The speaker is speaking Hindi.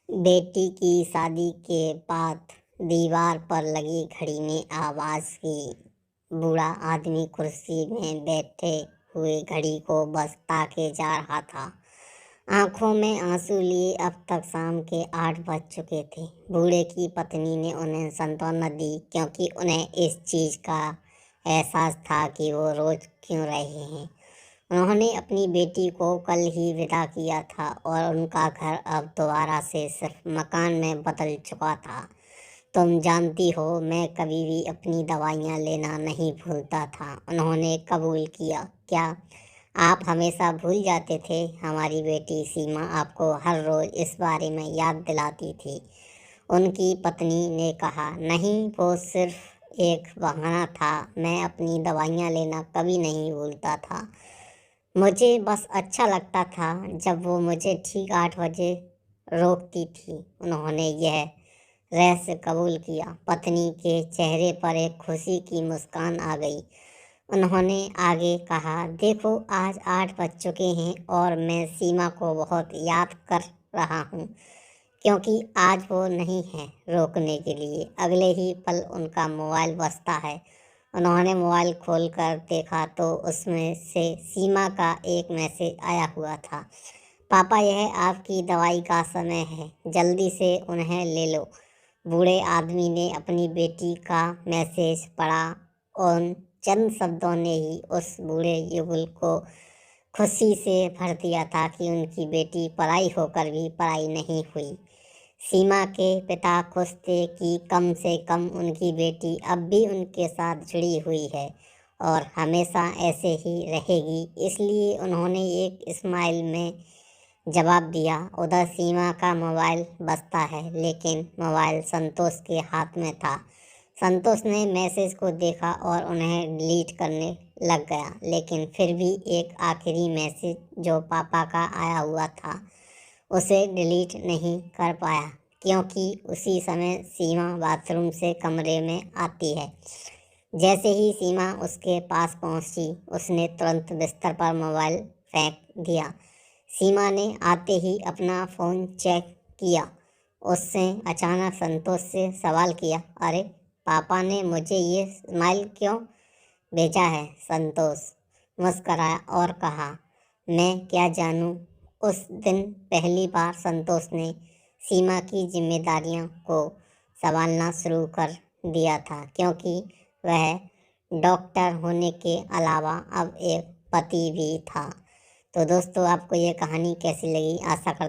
बेटी की शादी के बाद दीवार पर लगी घड़ी ने आवाज़ की। बूढ़ा आदमी कुर्सी में बैठे हुए घड़ी को बस ताके जा रहा था, आंखों में आंसू लिए। अब तक शाम के 8 बज चुके थे। बूढ़े की पत्नी ने उन्हें सांत्वना दी, क्योंकि उन्हें इस चीज़ का एहसास था कि वो रोज क्यों रहे हैं। उन्होंने अपनी बेटी को कल ही विदा किया था और उनका घर अब दोबारा से सिर्फ मकान में बदल चुका था। तुम जानती हो, मैं कभी भी अपनी दवाइयाँ लेना नहीं भूलता था, उन्होंने कबूल किया। क्या आप हमेशा भूल जाते थे? हमारी बेटी सीमा आपको हर रोज़ इस बारे में याद दिलाती थी, उनकी पत्नी ने कहा। नहीं, वो सिर्फ एक बहाना था। मैं अपनी दवाइयाँ लेना कभी नहीं भूलता था। मुझे बस अच्छा लगता था जब वो मुझे ठीक 8 बजे रोकती थी। उन्होंने यह रहस्य कबूल किया। पत्नी के चेहरे पर एक खुशी की मुस्कान आ गई। उन्होंने आगे कहा, देखो, आज 8 बज चुके हैं और मैं सीमा को बहुत याद कर रहा हूँ, क्योंकि आज वो नहीं है रोकने के लिए। अगले ही पल उनका मोबाइल बजता है। उन्होंने मोबाइल खोलकर देखा तो उसमें से सीमा का एक मैसेज आया हुआ था। पापा, यह आपकी दवाई का समय है, जल्दी से उन्हें ले लो। बूढ़े आदमी ने अपनी बेटी का मैसेज पढ़ा। उन चंद शब्दों ने ही उस बूढ़े युगल को खुशी से भर दिया था कि उनकी बेटी पराई होकर भी पराई नहीं हुई। सीमा के पिता खुश थे कि कम से कम उनकी बेटी अब भी उनके साथ जुड़ी हुई है और हमेशा ऐसे ही रहेगी। इसलिए उन्होंने एक स्माइल में जवाब दिया। उधर सीमा का मोबाइल बजता है, लेकिन मोबाइल संतोष के हाथ में था। संतोष ने मैसेज को देखा और उन्हें डिलीट करने लग गया, लेकिन फिर भी एक आखिरी मैसेज जो पापा का आया हुआ था उसे डिलीट नहीं कर पाया, क्योंकि उसी समय सीमा बाथरूम से कमरे में आती है। जैसे ही सीमा उसके पास पहुंची, उसने तुरंत बिस्तर पर मोबाइल फेंक दिया। सीमा ने आते ही अपना फ़ोन चेक किया। उसने अचानक संतोष से सवाल किया, अरे, पापा ने मुझे ये स्माइल क्यों भेजा है? संतोष मुस्कराया और कहा, मैं क्या जानूं। उस दिन पहली बार संतोष ने सीमा की जिम्मेदारियों को संभालना शुरू कर दिया था, क्योंकि वह डॉक्टर होने के अलावा अब एक पति भी था। तो दोस्तों, आपको ये कहानी कैसी लगी? आशा करता